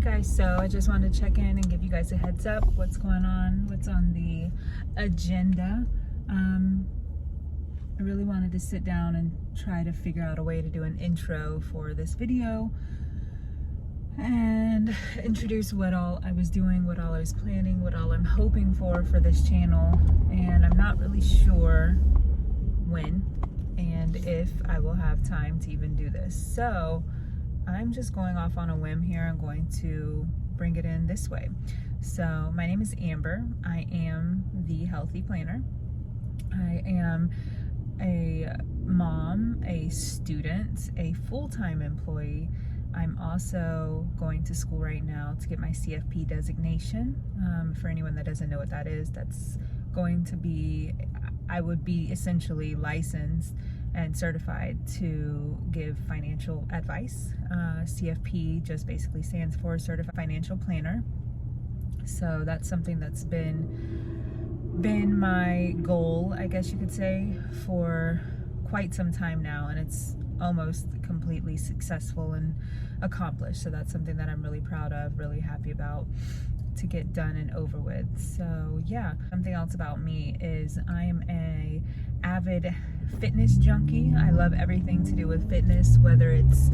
guys, so I just wanted to check in and give you guys a heads up what's going on, what's on the agenda. I really wanted to sit down and try to figure out a way to do an intro for this video and introduce what all I was doing, what all I was planning, what all I'm hoping for this channel, and I'm not really sure when and if I will have time to even do this. So I'm just going off on a whim here. I'm going to bring it in this way. So my name is Amber. I am the Healthy Planner. I am a mom, a student, a full-time employee. I'm also going to school right now to get my CFP designation. For anyone that doesn't know what that is, that's going to be, I would be essentially licensed and certified to give financial advice. CFP just basically stands for Certified Financial Planner. So that's something that's been my goal, I guess you could say, for quite some time now, and it's almost completely successful and accomplished. So that's something that I'm really proud of, really happy about to get done and over with. So yeah, something else about me is I am a avid fitness junkie. I love everything to do with fitness, whether it's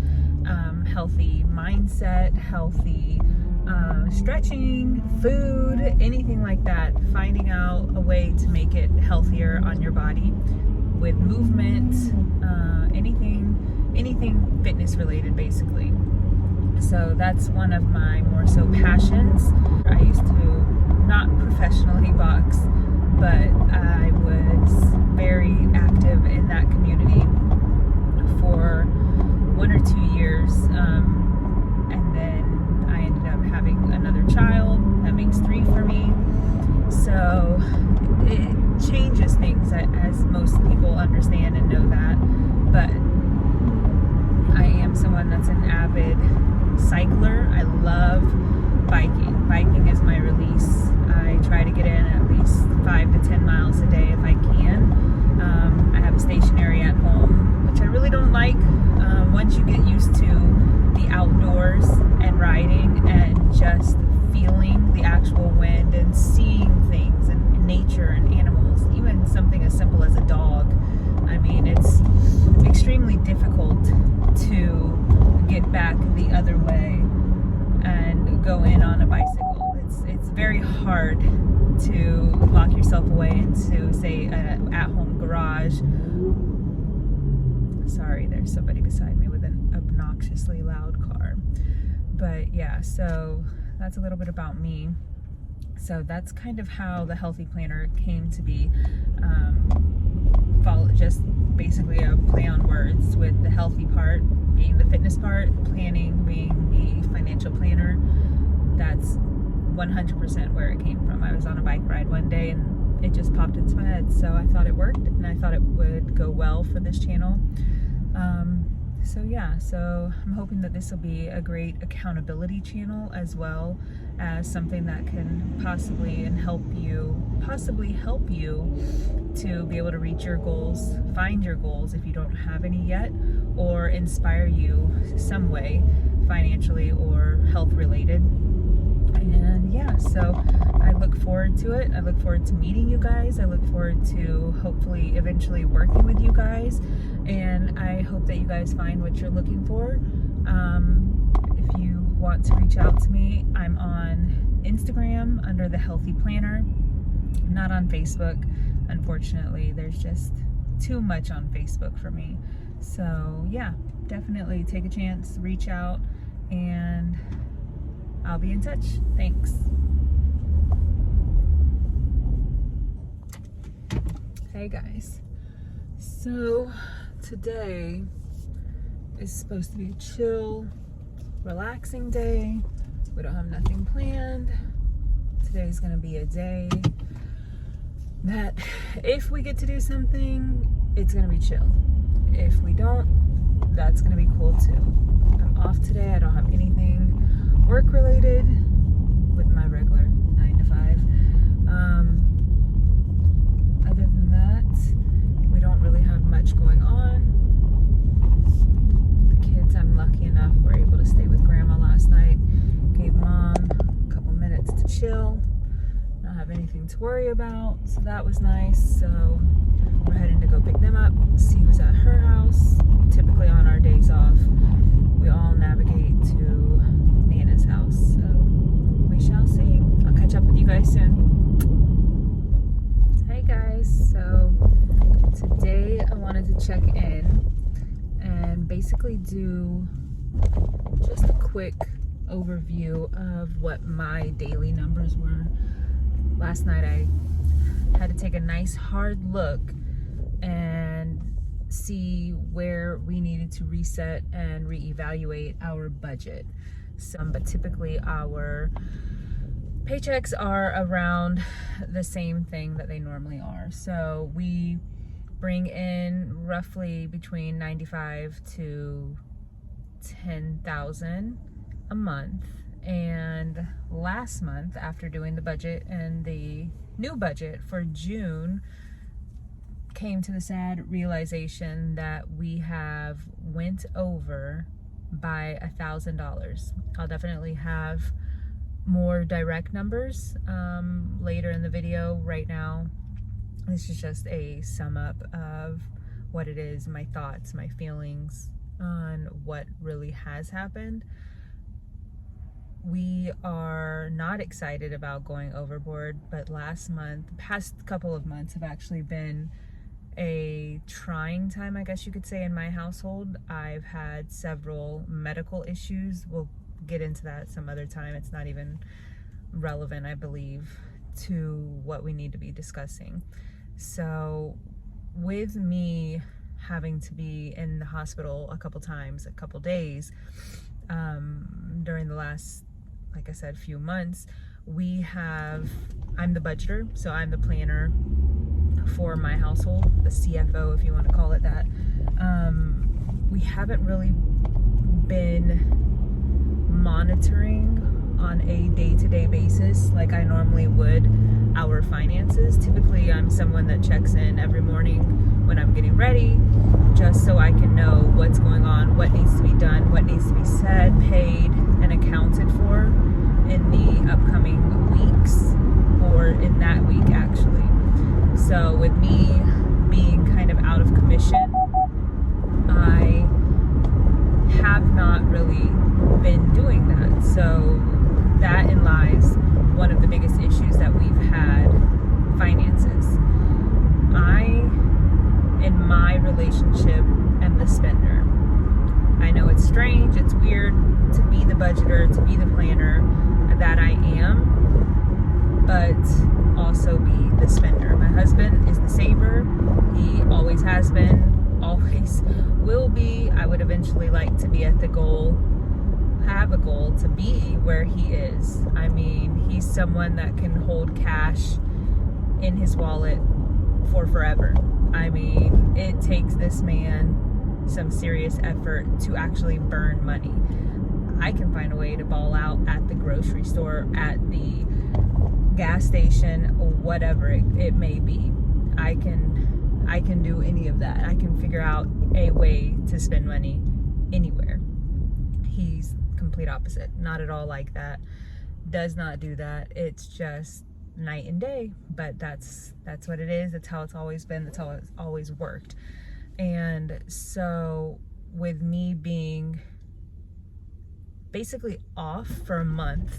healthy mindset, healthy stretching, food, anything like that. Finding out a way to make it healthier on your body with movement, anything fitness related basically. So that's one of my more so passions. I used to not professionally box, but I was very active in that community for 1 or 2 years. And then I ended up having another child. That makes 3 for me. So it changes things, as most people understand and know that. But I am someone that's an avid cycler. I love biking. Biking is my release. I try to get in at least 5 to 10 miles a day if I can. I have a stationary at home, which I really don't like. Once you get used to the outdoors and riding and just feeling the actual wind and seeing things and nature and animals, even something as simple as a dog, I mean, it's extremely difficult to get back the other way and go in on a bicycle. It's very hard to lock yourself away into, say, an at-home garage. Sorry, there's somebody beside me with an obnoxiously loud car. But yeah, so that's a little bit about me. So that's kind of how the Healthy Planner came to be. Just basically a play on words, with the healthy part being the fitness part, planning being the financial planner. That's 100% where it came from. I was on a bike ride one day and it just popped into my head. So I thought it worked and I thought it would go well for this channel. So yeah, so I'm hoping that this will be a great accountability channel, as well as something that can possibly help you to be able to reach your goals, find your goals if you don't have any yet, or inspire you some way, financially or health related. And yeah, so I look forward to it. I look forward to meeting you guys. I look forward to hopefully eventually working with you guys. And I hope that you guys find what you're looking for. If you want to reach out to me, I'm on Instagram under the Healthy Planner, not on Facebook. Unfortunately, there's just too much on Facebook for me. So yeah, definitely take a chance, reach out, and I'll be in touch. Thanks. Hey guys. So today is supposed to be a chill, relaxing day. We don't have nothing planned. Today's gonna be a day that if we get to do something, it's gonna be chill. If we don't, that's gonna be cool too. I'm off today. I don't have anything work related with my regular 9 to 5. Other than that, we don't really have much going on. The kids, I'm lucky enough, were able to stay with grandma last night. Gave mom to worry about, so that was nice. So we're heading to go pick them up, see who's at her house. Typically on our days off, we all navigate to Nana's house, so we shall see. I'll catch up with you guys soon. Hey guys, so today I wanted to check in and basically do just a quick overview of what my daily numbers were. Last night I had to take a nice hard look and see where we needed to reset and reevaluate our budget. But typically our paychecks are around the same thing that they normally are. So we bring in roughly between 95 to 10,000 a month. And last month, after doing the budget and the new budget for June, came to the sad realization that we have went over by $1,000. I'll definitely have more direct numbers later in the video. Right now, this is just a sum up of what it is, my thoughts, my feelings on what really has happened. We are not excited about going overboard, but the past couple of months have actually been a trying time, I guess you could say, in my household. I've had several medical issues. We'll get into that some other time. It's not even relevant, I believe, to what we need to be discussing. So with me having to be in the hospital a couple days during the last, like I said, few months, I'm the budgeter, so I'm the planner for my household, the CFO, if you want to call it that. We haven't really been monitoring on a day-to-day basis like I normally would our finances. Typically, I'm someone that checks in every morning when I'm getting ready, just so I can know what's going on, what needs to be done, what needs to be said, paid, and accounted for in the upcoming weeks, or in that week actually. So with me being kind of out of commission, I have not really been doing that. So that lies one of the biggest issues that we've had, finances. In my relationship, am the spender. I know it's strange, it's weird to be the budgeter, to be the planner, that I am, but also be the spender. My husband is the saver. He always has been, always will be. I would eventually like to be at the goal, have a goal to be where he is. I mean, he's someone that can hold cash in his wallet for forever. I mean, it takes this man some serious effort to actually burn money. I can find a way to ball out at the grocery store, at the gas station, whatever it may be. I can do any of that. I can figure out a way to spend money anywhere. He's complete opposite. Not at all like that. Does not do that. It's just night and day. But that's what it is. That's how it's always been. That's how it's always worked. And so with me being basically off for a month,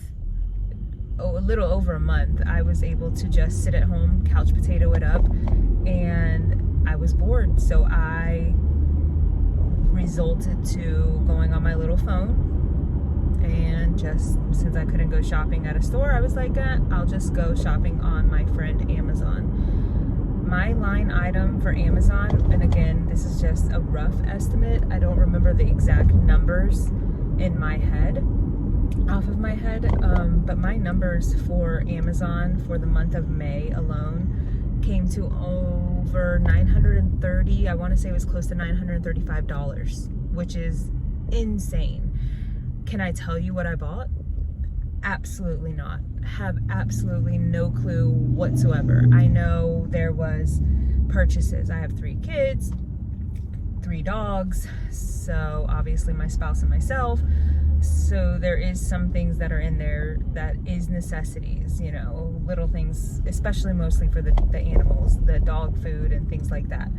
a little over a month, I was able to just sit at home, couch potato it up, and I was bored. So I resulted to going on my little phone, and just since I couldn't go shopping at a store, I was like, I'll just go shopping on my friend Amazon. My line item for Amazon, and again, this is just a rough estimate, I don't remember the exact numbers in my head, off of my head, but my numbers for Amazon for the month of May alone came to over $930. I want to say it was close to $935, which is insane. Can I tell you what I bought? Absolutely not. Have absolutely no clue whatsoever. I know there was purchases. I have 3 kids, 3 dogs, so obviously my spouse and myself. So there is some things that are in there that is necessities, you know, little things, especially mostly for the animals, the dog food and things like that.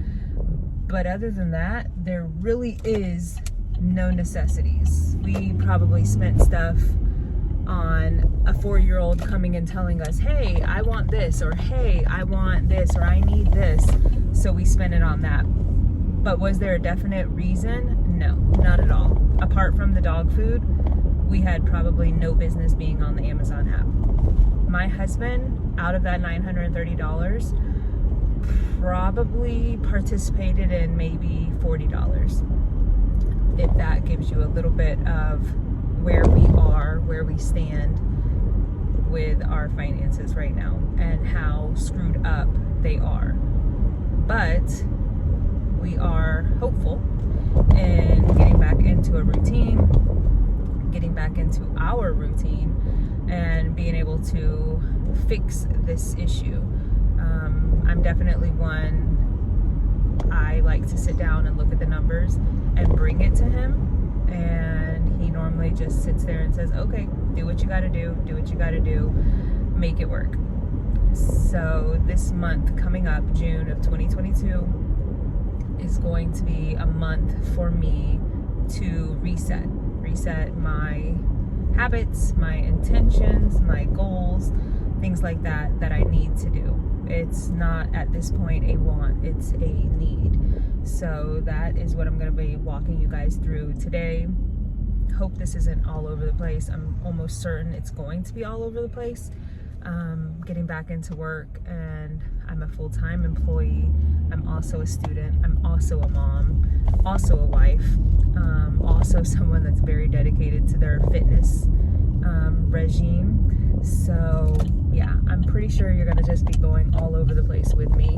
But other than that, there really is no necessities. We probably spent stuff on a 4-year-old coming and telling us, hey, I want this, or hey, I want this, or I need this. So we spent it on that. But was there a definite reason? No, not at all. Apart from the dog food, we had probably no business being on the Amazon app. My husband, out of that $930, probably participated in maybe $40. If that gives you a little bit of where we are, where we stand with our finances right now and how screwed up they are. But we are hopeful in getting back into a routine, getting back into our routine, and being able to fix this issue. I'm definitely one, I like to sit down and look at the numbers and bring it to him, and he normally just sits there and says, okay, do what you gotta do what you gotta do, make it work. So this month coming up, June of 2022, is going to be a month for me to reset my habits, my intentions, my goals, things like that I need to do. It's not at this point a want, it's a need. So that is what I'm going to be walking you guys through today. Hope this isn't all over the place. I'm almost certain it's going to be all over the place. Getting back into work, and I'm a full-time employee. I'm also a student. I'm also a mom, also a wife, also someone that's very dedicated to their fitness regime. So yeah, I'm pretty sure you're gonna just be going all over the place with me,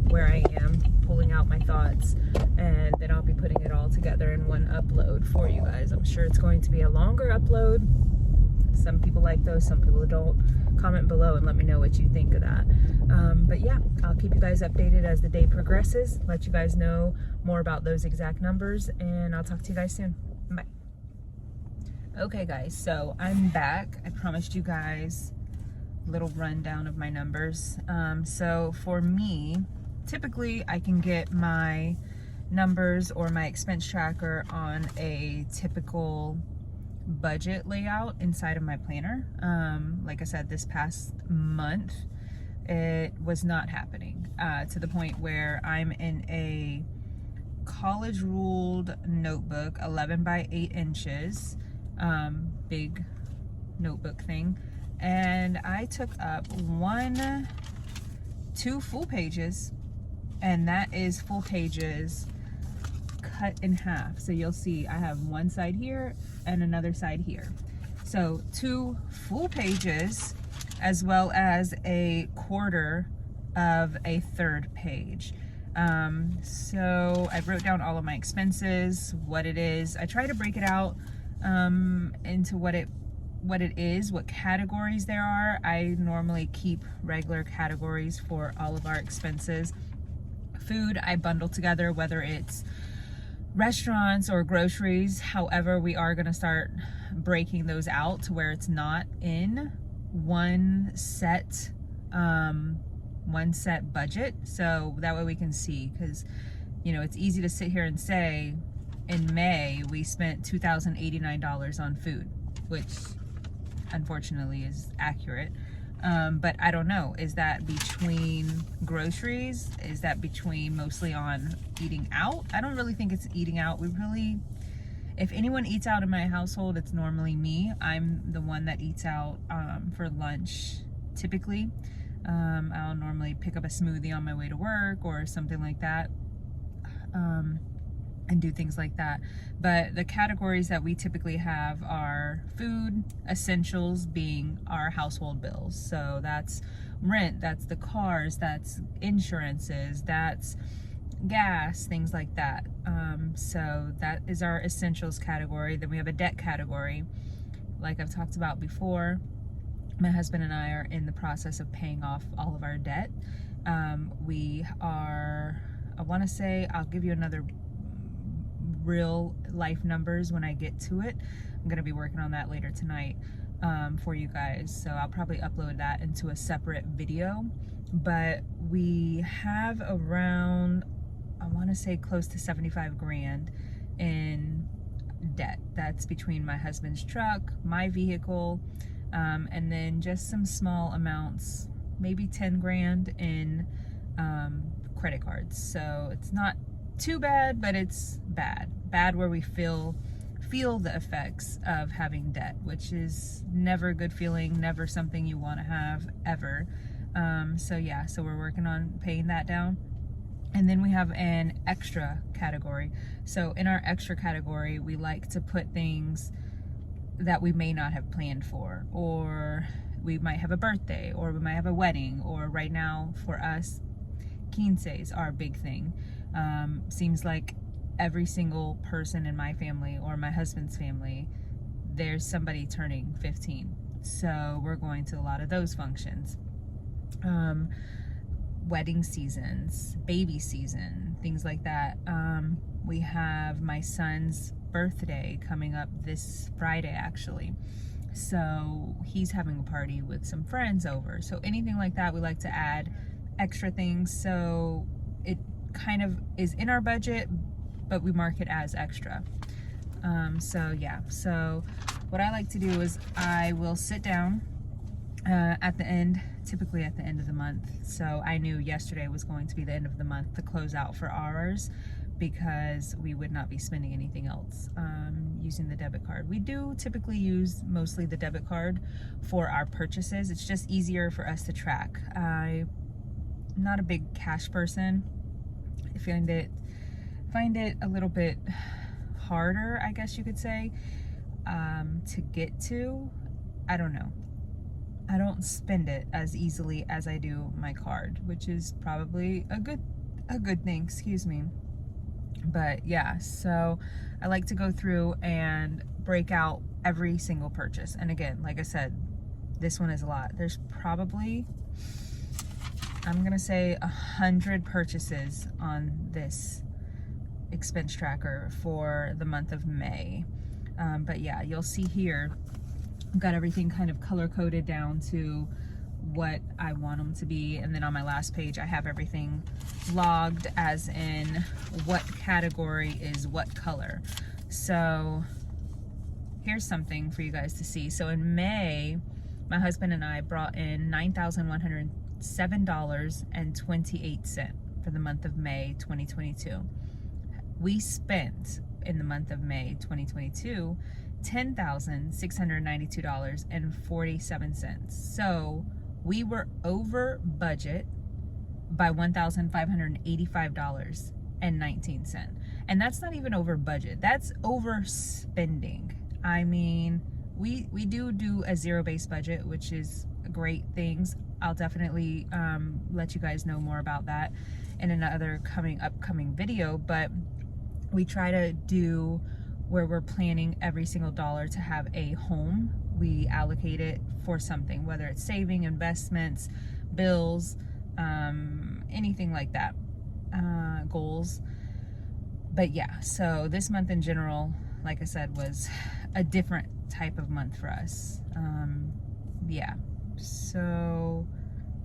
where I am, pulling out my thoughts, and then I'll be putting it all together in one upload for you guys. I'm sure it's going to be a longer upload. Some people like those, some people don't. Comment below and let me know what you think of that. But yeah, I'll keep you guys updated as the day progresses, let you guys know more about those exact numbers, and I'll talk to you guys soon. Bye. Okay guys, so I'm back. I promised you guys a little rundown of my numbers. So for me, typically I can get my numbers or my expense tracker on a typical budget layout inside of my planner. Like I said, this past month it was not happening to the point where I'm in a college ruled notebook, 11 by 8 inches, big notebook thing, and I took up 2 full pages, and that is full pages cut in half. So you'll see I have one side here and another side here. So 2 full pages, as well as a quarter of a third page. So I wrote down all of my expenses, what it is. I try to break it out into what it is, what categories there are. I normally keep regular categories for all of our expenses. Food I bundle together, whether it's restaurants or groceries. However, we are going to start breaking those out to where it's not in one set budget, so that way we can see, because you know, it's easy to sit here and say in May we spent $2,089 on food, which unfortunately is accurate. But I don't know, is that between groceries? Is that between mostly on eating out? I don't really think it's eating out. If anyone eats out in my household, it's normally me. I'm the one that eats out for lunch typically. I'll normally pick up a smoothie on my way to work or something like that, and do things like that. But the categories that we typically have are food, essentials being our household bills. So that's rent, that's the cars, that's insurances, that's gas, things like that. So that is our essentials category. Then we have a debt category. Like I've talked about before, my husband and I are in the process of paying off all of our debt. We are, I want to say, I'll give you another real life numbers when I get to it. I'm gonna be working on that later tonight for you guys, so I'll probably upload that into a separate video. But we have around, I want to say close to 75 grand in debt. That's between my husband's truck, my vehicle, and then just some small amounts, maybe 10 grand in credit cards. So it's not too bad, but it's bad where we feel the effects of having debt, which is never a good feeling, never something you want to have ever. So yeah, so we're working on paying that down. And then we have an extra category. So in our extra category, we like to put things that we may not have planned for, or we might have a birthday, or we might have a wedding, or right now for us, quinces are a big thing. Seems like every single person in my family or my husband's family, there's somebody turning 15. So we're going to a lot of those functions. Wedding seasons, baby season, things like that. We have my son's birthday coming up this Friday, actually. So he's having a party with some friends over. So anything like that, we like to add extra things. So it kind of is in our budget, but we mark it as extra. So yeah, so what I like to do is I will sit down at the end, typically at the end of the month. So I knew yesterday was going to be the end of the month to close out for ours, because we would not be spending anything else using the debit card. We do typically use mostly the debit card for our purchases. It's just easier for us to track. I'm not a big cash person. I find it a little bit harder, I guess you could say, to get to. I don't know. I don't spend it as easily as I do my card, which is probably a good thing, excuse me. But yeah, so I like to go through and break out every single purchase. And again, like I said, this one is a lot. There's probably, I'm gonna say 100 purchases on this expense tracker for the month of May. But yeah, you'll see here, I've got everything kind of color coded down to what I want them to be. And then on my last page, I have everything logged as in what category is what color. So here's something for you guys to see. So in May, my husband and I brought in $9,107.28 for the month of May 2022. We spent in the month of May 2022 $10,692.47. So we were over budget by $1,585.19. And that's not even over budget. That's over spending. I mean, we do a zero-based budget, which is great things. I'll definitely let you guys know more about that in another upcoming video, but we try to do where we're planning every single dollar to have a home. We allocate it for something, whether it's saving, investments, bills, anything like that, goals. But yeah, so this month in general, like I said, was a different type of month for us. Yeah, so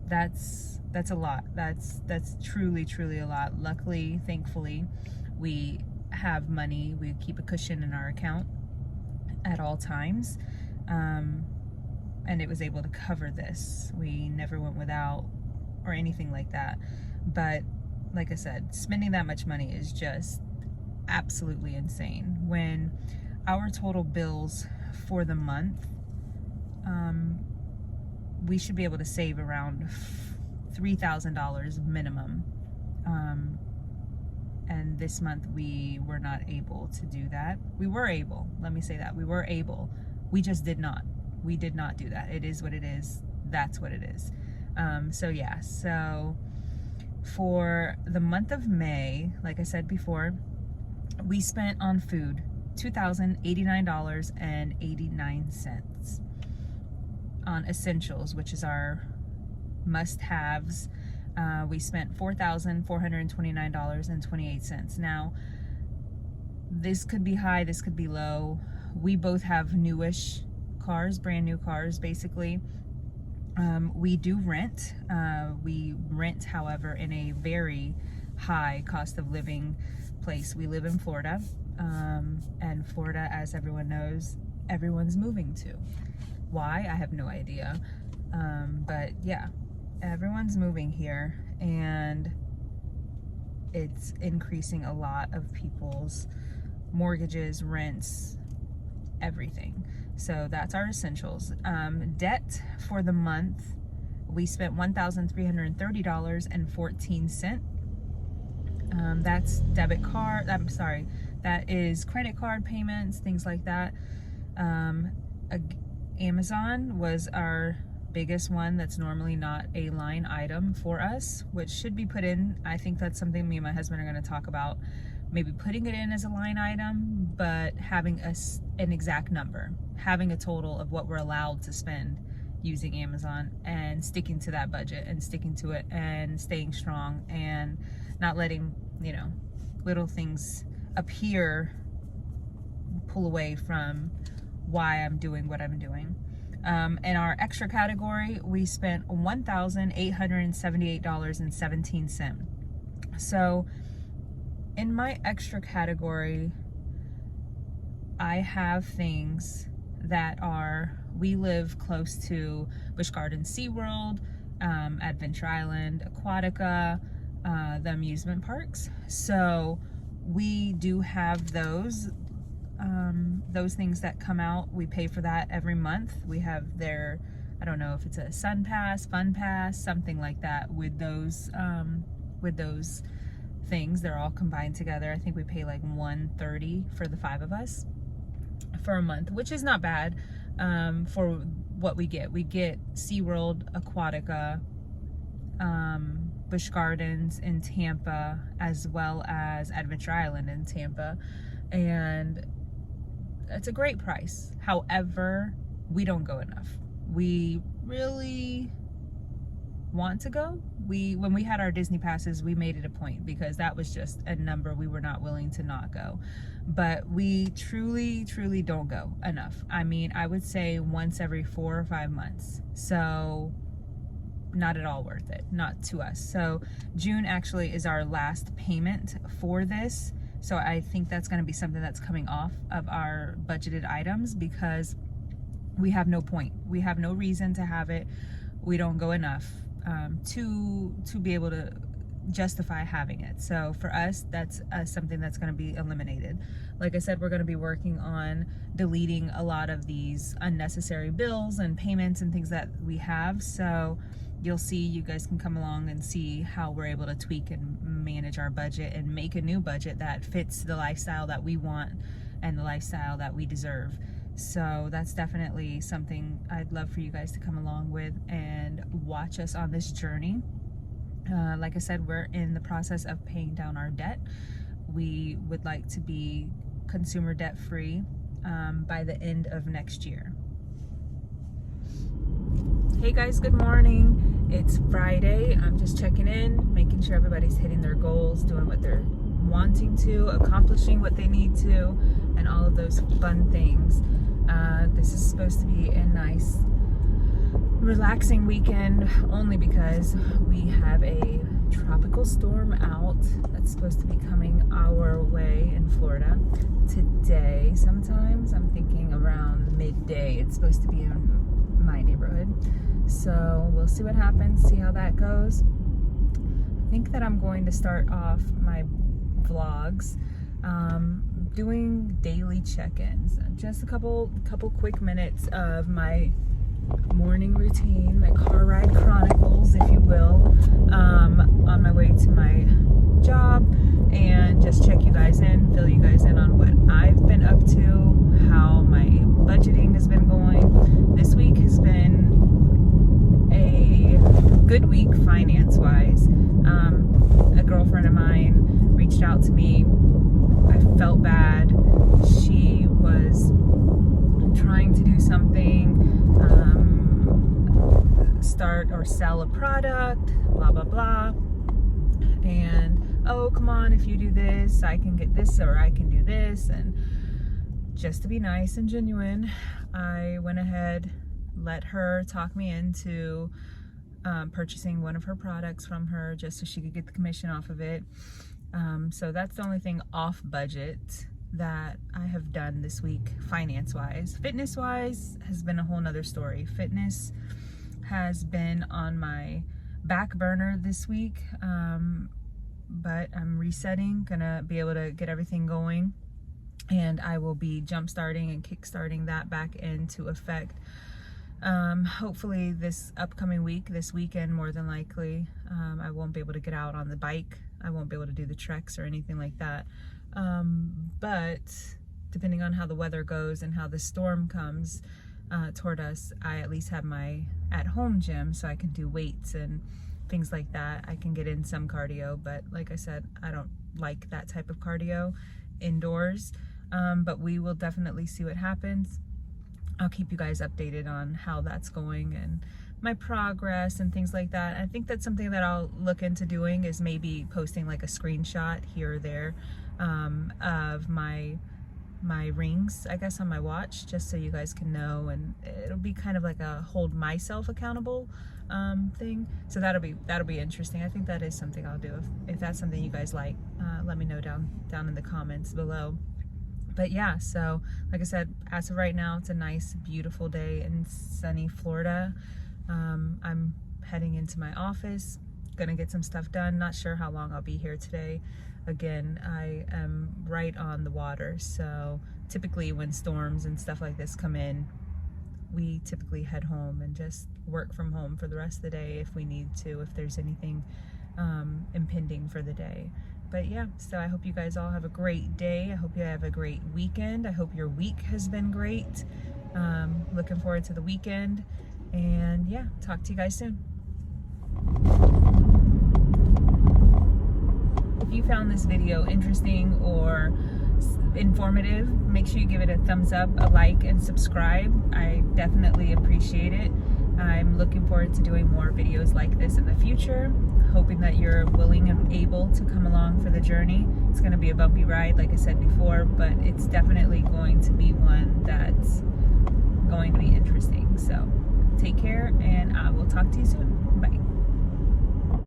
that's a lot. That's truly a lot. Luckily, thankfully, we have money. We keep a cushion in our account at all times, and it was able to cover this. We never went without or anything like that. But like I said, spending that much money is just absolutely insane. When our total bills for the month, we should be able to save around $3,000 minimum. And this month we were not able to do that. We were able, let me say that. We were able. We just did not. We did not do that. It is what it is. That's what it is. So yeah, so for the month of May, like I said before, we spent on food $2,089.89. On essentials, which is our must-haves, we spent $4,429.28. Now, this could be high, this could be low. We both have newish cars, brand new cars, basically. We do rent. We rent, however, in a very high cost of living place. We live in Florida, and Florida, as everyone knows, everyone's moving to. Why? I have no idea. But yeah, everyone's moving here, and it's increasing a lot of people's mortgages, rents, everything. So that's our essentials. Debt for the month, we spent $1,330.14. That's debit card, that is credit card payments, things like that. Amazon was our biggest one. That's normally not a line item for us, which should be put in. I think that's something me and my husband are going to talk about, maybe putting it in as a line item, but having an exact number, having a total of what we're allowed to spend using Amazon, and sticking to that budget and sticking to it and staying strong and not letting, little things appear pull away from why I'm doing what I'm doing. In our extra category, we spent $1,878.17. So in my extra category, I have things that we live close to Busch Gardens, SeaWorld, Adventure Island, Aquatica, the amusement parks. So we do have those things that come out. We pay for that every month. We have I don't know if it's a Sun Pass, Fun Pass, something like that with those things. They're all combined together. I think we pay like $130 for the 5 of us for a month, which is not bad for what we get. We get SeaWorld, Aquatica, Busch Gardens in Tampa, as well as Adventure Island in Tampa, and it's a great price. However, we don't go enough. We really want to go. When we had our Disney passes, we made it a point, because that was just a number we were not willing to not go. But we truly don't go enough. I mean, I would say once every 4 or 5 months. So not at all worth it, not to us. So June actually is our last payment for this. So I think that's going to be something that's coming off of our budgeted items, because we have no point. We have no reason to have it. We don't go enough to be able to justify having it. So for us, that's something that's going to be eliminated. Like I said, we're going to be working on deleting a lot of these unnecessary bills and payments and things that we have. So you'll see, you guys can come along and see how we're able to tweak and manage our budget and make a new budget that fits the lifestyle that we want and the lifestyle that we deserve. So that's definitely something I'd love for you guys to come along with and watch us on this journey. Like I said, we're in the process of paying down our debt. We would like to be consumer debt free by the end of next year. Hey guys, good morning. It's Friday. I'm just checking in, making sure everybody's hitting their goals, doing what they're wanting to, accomplishing what they need to, and all of those fun things. This is supposed to be a nice, relaxing weekend, only because we have a tropical storm out that's supposed to be coming our way in Florida today. Sometimes I'm thinking around midday. It's supposed to be in my neighborhood. So we'll see what happens, see how that goes. I think that I'm going to start off my vlogs doing daily check-ins, just a couple quick minutes of my morning routine, my car ride chronicles, if you will, on my way to my job, and just check you guys in, fill you guys in on what I've been up to, how my budgeting has been going. This week has been a good week finance-wise. A girlfriend of mine reached out to me. I felt bad. She was trying to do something, start or sell a product, blah blah blah, and oh, come on, if you do this, I can get this, or I can do this. And just to be nice and genuine, I went ahead, let her talk me into purchasing one of her products from her just so she could get the commission off of it. So that's the only thing off budget that I have done this week, finance-wise. Fitness-wise has been a whole nother story. Fitness has been on my back burner this week, but I'm resetting, gonna be able to get everything going, and I will be jump starting and kick starting that back into effect. Hopefully this upcoming week, this weekend more than likely. I won't be able to get out on the bike. I won't be able to do the treks or anything like that. But depending on how the weather goes and how the storm comes toward us, I at least have my at-home gym, so I can do weights and things like that. I can get in some cardio, but like I said, I don't like that type of cardio indoors. But we will definitely see what happens. I'll keep you guys updated on how that's going and my progress and things like that. I think that's something that I'll look into doing, is maybe posting like a screenshot here or there of my rings, I guess, on my watch, just so you guys can know, and it'll be kind of like a hold myself accountable thing. So that'll be interesting. I think that is something I'll do. If that's something you guys like, let me know down in the comments below. But yeah, so like I said, as of right now, it's a nice, beautiful day in sunny Florida. I'm heading into my office, gonna get some stuff done. Not sure how long I'll be here today. Again, I am right on the water, so typically when storms and stuff like this come in, we typically head home and just work from home for the rest of the day if we need to, if there's anything impending for the day. But yeah, so I hope you guys all have a great day. I hope you have a great weekend. I hope your week has been great. Looking forward to the weekend. And yeah, talk to you guys soon. If you found this video interesting or informative, make sure you give it a thumbs up, a like, and subscribe. I definitely appreciate it. I'm looking forward to doing more videos like this in the future, hoping that you're willing and able to come along for the journey. It's going to be a bumpy ride, like I said before, but it's definitely going to be one that's going to be interesting. So take care, and I will talk to you soon.